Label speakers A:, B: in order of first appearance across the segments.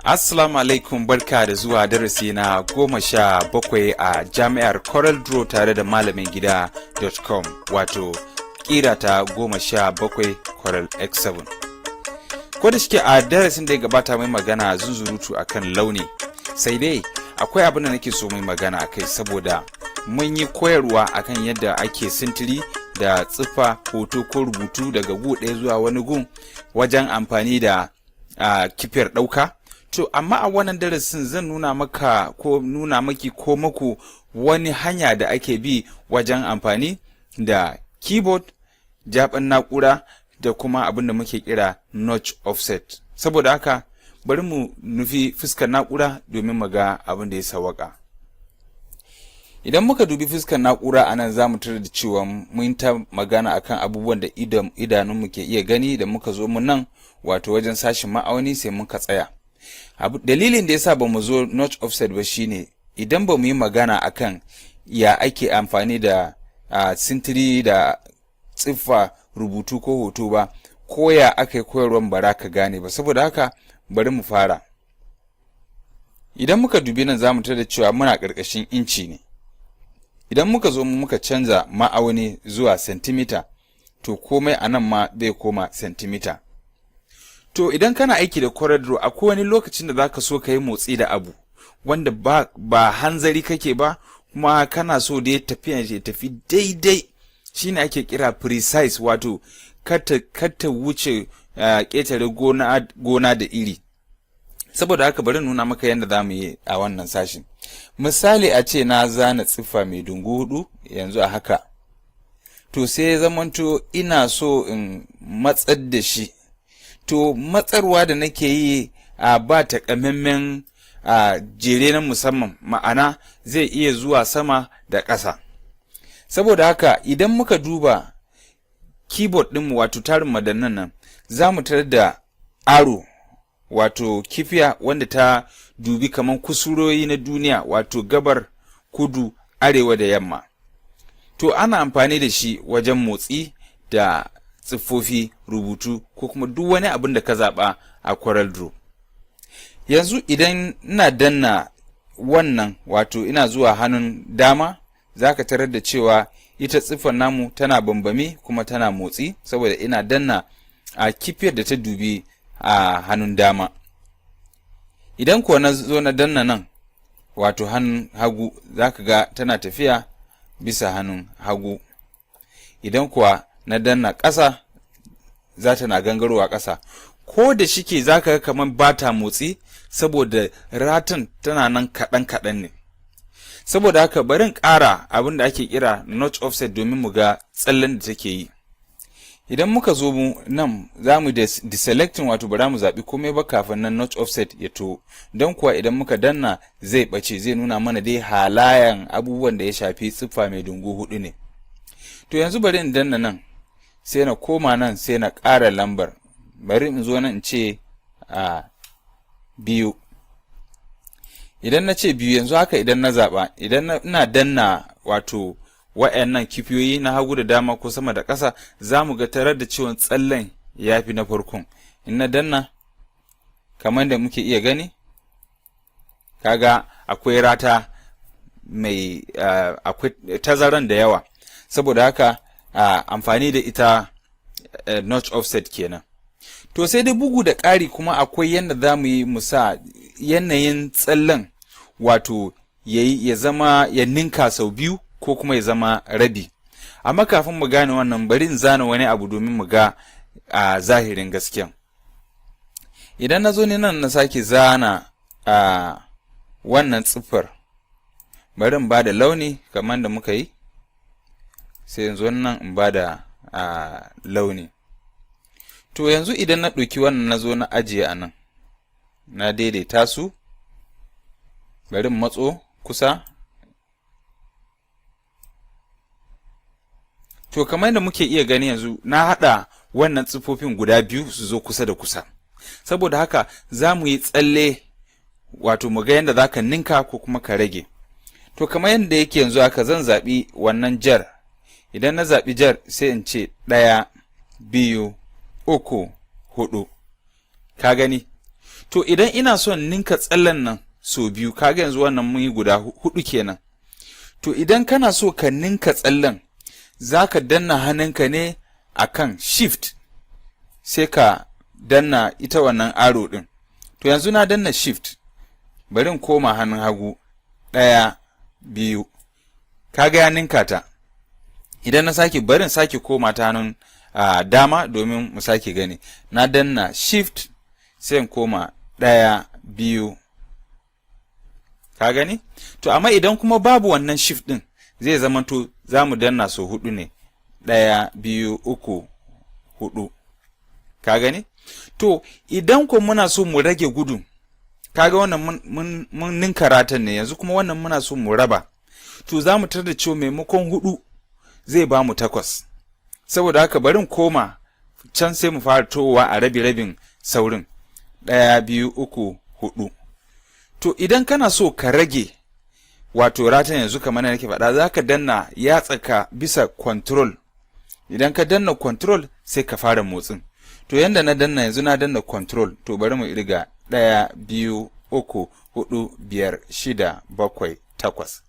A: Assalamu alaikum, barka da zuwa darasi na 17 a jami'ar Coreldraw tare da MALAMINGIDA.com, wato kira ta 17 Corel X7. Ko da shike a darasin da ya gabata mai magana zunzurutu akan launi, sai dai akwai abin da nake so mai magana akai saboda mun yi koyarwa akan yadda ake sintiri da tsifa hoto ko rubutu daga gu ɗaya zuwa wani gun wajen amfani da kifiyar ɗauka. To amma a wannan darasin zan nuna maka ko nuna maki ko maku wani hanya da ake bi wajen amfani da keyboard, jaɓan na'ura da kuma abin da muke kira notch offset. Saboda haka bari mu nufi fuskar na'ura domin mu ga abin da ya sawaka. Idan muka dubi fuskar na'ura anan za mu tarar da cewa mun ta magana akan abubuwan da idanunmu ke iya gani da muka zo mu nan wato wajen sashin ma'auni sai muka tsaya. Dalilin da yasa bamu zo notch offset ba shine idan bamu yi magana akan ya ake amfani da sintiri da tsiffa rubutu ko hoto ba, ko ya aka koyarwan bara ka gane ba. Saboda haka bari mu fara. Idan muka dubi nan zamu tada cewa muna ƙarƙashin inci ne. Idan muka zo muka canza ma'auni zuwa centimeter, to komai anan ma zai koma centimeter. To idan kana aiki da Coreldraw akwai wani lokacin da zaka so ka yi motsi da abu wanda ba hanzari kake ba, kuma kana so da ya tafi daidai, shine ake kira precise, wato kata wuce ƙetare gona da iri. Saboda haka bari nuna maka yadda za mu yi a wannan sashin. Misali a ce na zana tsiffa mai dungu hudu yanzu a haka, to sai ya zamanto ina so in matsar da shi. To matsarwa da nake yi ba takamaiman jere na musamman, ma'ana zai iya zuwa sama da ƙasa. Saboda haka idan muka duba keyboard ɗinmu wato tarin madannan nan, za mu tarar da arrow wato kifiya wanda ta dubi kaman kusuroyi na duniya, wato gabar, kudu, arewa da yamma. To ana amfani da shi wajen motsi da tsiffofi, rubutu ko kuma duk wani abin da ka zaɓa a Coreldraw. Yanzu idan ina danna wannan, wato ina zuwa hannun dama, za ka tarar da cewa ita tsiffar namu tana bambami kuma tana motsi saboda ina danna a kifiyar da ta dubi a hannun dama. Idan kuwa na zo na danna nan, wato hannun hagu, za ka ga tana tafiya bisa hannun hagu. Idan kuwa na danna ƙasa, za ta na gangarowa ƙasa. Ko da shike za ka ga kamar ba ta motsi saboda ratan tana nan kaɗan-kaɗan ne. Saboda haka barin ƙara abin da ake kira notch offset domin mu ga tsallen da take yi. Idan muka zo mu nan za mu deselecting, wato bara mu zaɓi komai ba kafin nan notch offset ya to, don kuwa idan muka danna zai ɓace, zai nuna mana dai halayen abubuwan da ya shafi tsiffa mai dungu hudu ne. To yanzu bari in danna nan, sai na koma nan, sai na ƙara lambar. Bari in zo nan in ce 2. Idan na ce 2, yanzu haka idan na zaɓa, idan ina danna wato wa'annan kifiyoyi na hagu da dama ko sama da ƙasa, za mu ga tarar da ciwon tsallen ya fi na farkon. In na danna, kamar da muke iya gani, kaga akwai rata mai akwai tazaran da yawa. Saboda haka amfani da ita notch offset kenan. To sai dai bugu da ƙari kuma akwai yadda za mu yi musa yanayin tsallen, wato ya zama ya ninka sau 2 ko kuma ya zama rabi. Amma kafin mu gane wannan, bari in zana wani abu domin mu ga zahirin gaskiya. Idan na zo ne nan na sake zana wannan tsiffar, bari in ba da launi kamar da muka yi. Sai yanzu nan in ba da launi. To yanzu idan na ɗauki wannan na zo na ajiye a nan, na daidaita su, bari in matso kusa. To kamar yadda muke iya gani yanzu na haɗa wannan tsiffofin guda biyu su zo kusa da kusa. Saboda haka za mu yi tsalle, wato mu ga yadda za ka ninka ko kuma ka rage. To kamar yadda yake yanzu haka zan zaɓi wannan jar. Idan na zaɓi jar sai in ce 1, 2, 3, 4. Ka gani? To idan ina son ninka tsallen nan so biyu, kaga yanzu wannan mun yi guda hudu kenan. To idan kana so ka ninka tsallen, za ka danna hannunka ne akan shift, sai ka danna ita wannan arrow din. To yanzu na danna shift, bari in koma hannun hagu, 1 2, kaga ya ninka ta. Idan na sake barin sake koma ta hannun dama domin mu sake gani, na danna shift sai in koma 1 2, ka gani? To amma idan kuma babu wannan shift din, zai zama to za mu danna so hudu ne, 1 2 3 4, ka gani? To idan kuma muna so mu rage gudu, kaga wannan mun ninka ratan ne, yanzu kuma wannan muna so mu raba, to za mu tar da cewa maimakon 4 zai ba mu 8. Saboda haka barin koma can sai mu fara towa a rabin saurin, 1 2 3 4. To idan kana so ka rage wato ratan yanzu kamar nake faɗa, za ka danna yatsaka bisa control. Idan ka danna control sai ka fara motsin. To yanda na danna yanzu, na danna control, to bari mu irga 1 2 3 4 5 6 7 8.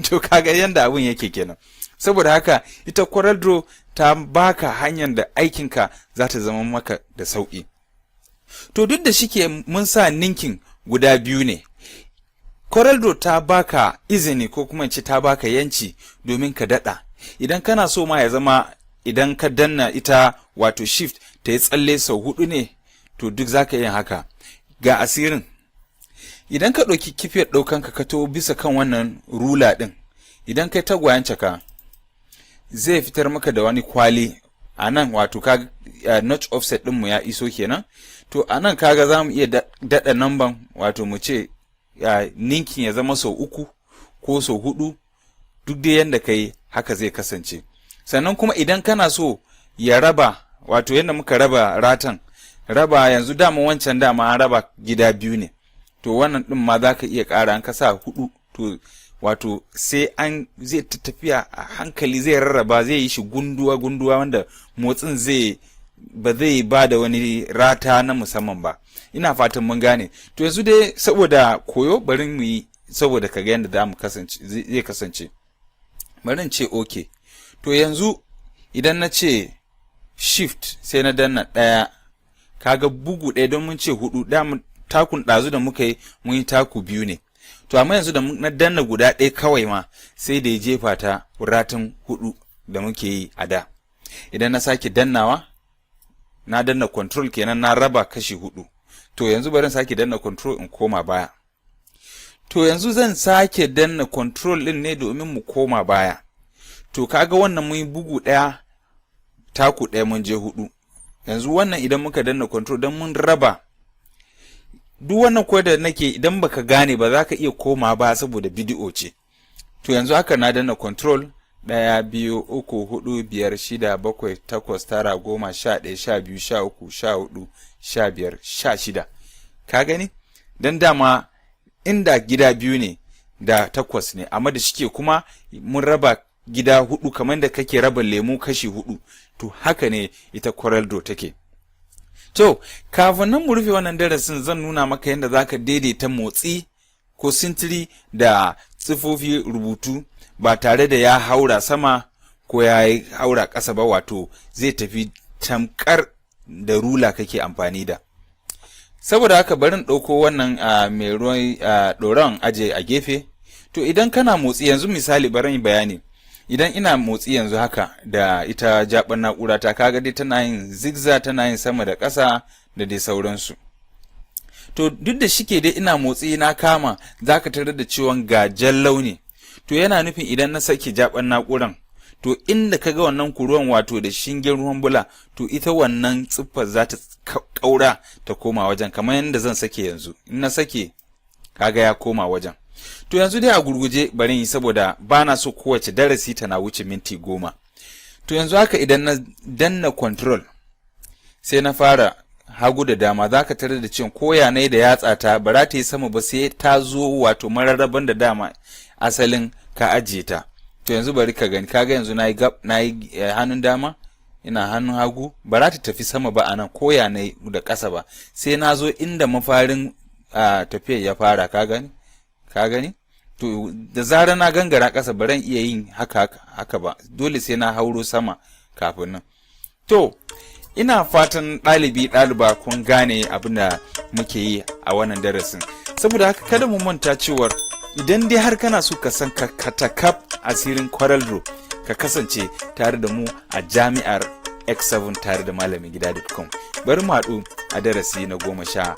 A: To kaga yanda abun yake kenan. Saboda haka ita Coreldraw ta baka hanyar da aikinka za ta zama maka da sauƙi. To duk da shike mun sa ninkin guda biyu ne, Coreldraw ta baka izini ko kuma ce ta baka yanci domin ka dada. Idan kana so ma ya zama idan ka danna ita wato shift ta yi tsalle sau 4 ne, to duk zaka yin haka. Ga asirin, idan ka ɗauki kifiyar ɗaukanka ka to bisa kan wannan rula ɗin, idan kai tagwayen caka zai fitar maka da wani kwali a nan, wato kaga notch offset ɗinmu ya iso kenan. To a nan kaga za mu iya daɗa namban, wato mu ce ninkin ya zama sau 3 ko sau 4, duk dai yanda kai haka zai kasance. Sannan kuma idan kana so ya raba, wato yadda muka raba ratan, raba yanzu dama wancan dama an raba gida biyu ne, to wannan ɗin ma za ka iya ƙara, an ka sa 4, to wato sai zai tafiya a hankali, zai rarraba, zai yi shi gunduwa wanda motsin ba zai ba da wani rata na musamman ba. Ina fatan mun gane. To yanzu dai saboda koyo, bari mu yi saboda ka ga yadda za mu kasance, zai kasance. Bari in ce okay. To yanzu idan na ce shift sai na danna 1, kaga bugu ɗaya, don mun ce 4, da takun ɗazu da muka yi mun yi taku 2 ne. To amma yanzu da na danna guda ɗaya kawai ma sai da ya jefa ta ratan 4 da muke yi a da. Idan na sake dannawa, na danna control kenan, na raba kashi 4. To yanzu bari sake danna control in koma baya. To yanzu zan sake danna control din ne domin mu koma baya. To kaga wannan mun yi bugu ɗaya, taku ɗaya, mun je 4. Yanzu wannan idan muka danna control dan mun raba, duk wannan koyar da nake idan baka gane ba za ka iya koma ba saboda bidiyo ce. To yanzu haka na danna control 1 2 3 4 5 6 7 8 9 10 11 12 13 14 15 16. Ka gani? Dan dama inda gida biyu ne da 8 ne, amma da shike kuma mun raba gida 4 kamar da kake raba lemu kashi 4. To haka ne ita Coreldraw take. To kafin nan mu rufe wannan darasin, zan nuna maka yadda zaka daidaita motsi ko sintiri da tsifofi rubutu ba tare da ya haura sama ko ya haura ƙasa ba, wato zai tafi tamkar da rula kake amfani da. Saboda haka barin ɗauko wannan mai ruwan ɗoron aje a gefe. To idan kana motsi yanzu, misali barin bayani, idan ina motsi yanzu haka da ita jaɓar na'ura ta, kaga dai tana yin zigzag, tana yin sama da ƙasa da dai sauransu. To duk da shike dai ina motsi na kama, zaka tarar da ciwon gajen launi. To yana nufin idan na sake jaɓar na'uran, to inda kaga wannan kuruwan wato da shingen ruwan bula, to ita wannan tsiffar za ta ƙaura ta koma wajen, kamar yadda zan sake yanzu. In na sake, kaga ya koma wajen. To yanzu dai a gurguje bari yi, saboda ba na so kowace darasi tana wuce minti 10. To yanzu haka idan na danna control sai na fara hagu da dama, za ka tarar da cewa koya ne da yatsa ta ba za ta yi sama ba sai ta zo wato mararraban da dama asalin ka ajiye ta. To yanzu bari ka gani, kaga yanzu na yi hannun dama, ina hannun hagu ba za ta tafi sama ba a nan koya na da ƙasa ba, sai na zo inda mafarin tafiyar ya fara. Ka gani to da zarar na gangara ƙasa ba ran iya yin haka ba, dole sai na hauro sama kafin nan. To ina fatan ɗaliba kun gane abin da muke yi a wannan darasin. Saboda haka kada mu manta cewar idan dai har kana so ka san katakaf asirin Coreldraw, ka kasance tare da mu a jami'ar X7 tare da malamingida.com. Bari mu haɗu a darasi na 18.